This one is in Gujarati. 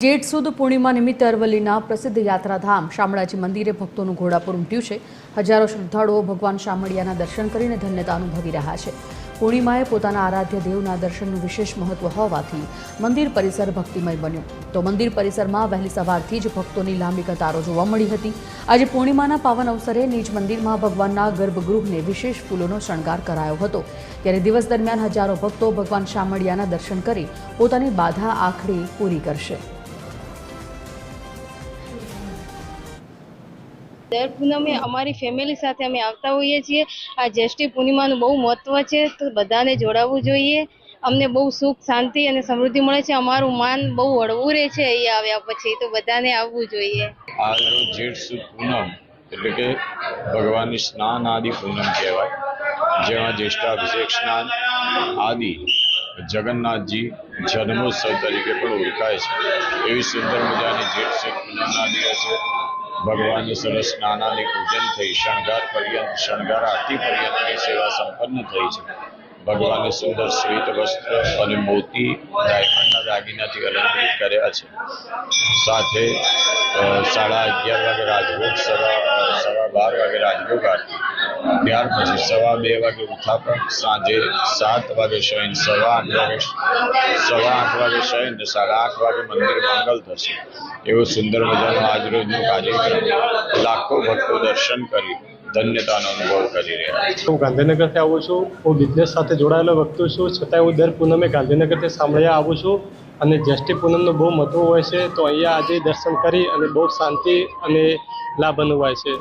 જેઠ સુદ પૂર્ણિમા નિમિત્તે અરવલ્લીના પ્રસિદ્ધ યાત્રાધામ શામળાજી મંદિરે ભક્તોનું ઘોડાપુર ઉમટ્યું છે। હજારો શ્રદ્ધાળુઓ ભગવાન શામળિયાના દર્શન કરીને ધન્યતા અનુભવી રહ્યા છે। પૂર્ણિમાએ પોતાના આરાધ્ય દેવના દર્શનનું વિશેષ મહત્વ હોવાથી મંદિર પરિસર ભક્તિમય બન્યું। તો મંદિર પરિસરમાં વહેલી સવારથી જ ભક્તોની લાંબી કતારો જોવા મળી હતી। આજે પૂર્ણિમાના પાવન અવસરે નિજ મંદિરમાં ભગવાનના ગર્ભગૃહને વિશેષ ફૂલોનો શણગાર કરાયો હતો। ત્યારે દિવસ દરમિયાન હજારો ભક્તો ભગવાન શામળિયાના દર્શન કરી પોતાની બાધા આખડી પૂરી કરશે। દર પૂનમે અમારી ફેમિલી સાથે અમે આવતા હોઈએ છીએ। આ જ્યેષ્ઠી પૂર્ણિમાનું બહુ મહત્વ છે, તો બધાને જોડાવવું જોઈએ। અમને બહુ સુખ શાંતિ અને સમૃદ્ધિ મળે છે। અમારું માન બહુ હળવું રહે છે અહીંયા આવ્યા પછી, તો બધાને આવવું જોઈએ। आज रोज जेठ सुद पूनम એટલે કે ભગવાનની સ્નાન આદિ પૂનમ કહેવાય, જેમાં જ્યેષ્ઠાભિષેક સ્નાન આદિ જગન્નાથજી જન્મોત્સવ તરીકે પણ ઓળખાય છે। એવી સુંદર મજાની જેઠ સુદ પૂનમના દિવસે ભગવાનનું સરસ સ્નાન આદિ પૂજન થઈ શણગાર આરતી પર્યંતની સેવા સંપન્ન થઈ છે। ભગવાનને સુંદર શ્વેત વસ્ત્ર અને મોતી ડાયમંડના દાગીનાથી અલંકૃત કર્યા છે। સાથે 11:30 વાગે રાજભોગ, સવા 12 વાગે રાજભોગ આરતી, ત્યાર પછી 2:15 વાગે ઉત્થાપન, સાંજે 7 વાગે શયન, 8:15 વાગે શયન, 8:30 વાગે મંદિર મંગલ થશે। એવો સુંદર મજાનો આજરોજનો કાર્યક્રમ લાખો ભક્તો દર્શન કરી ધન્યતાનો અનુભવ કરી રહ્યા છે। હું ગાંધીનગરથી આવું છું। હું બિઝનેસ સાથે જોડાયેલો વ્યક્તિ છું, છતાં હું દર પૂનમે ગાંધીનગરથી શામળિયા આવું છું અને જ્યેષ્ઠી પૂનમનું બહુ મહત્વ હોય છે। તો અહીંયા આજે દર્શન કરી અને બહુ શાંતિ અને લાભ અનુભવાય છે।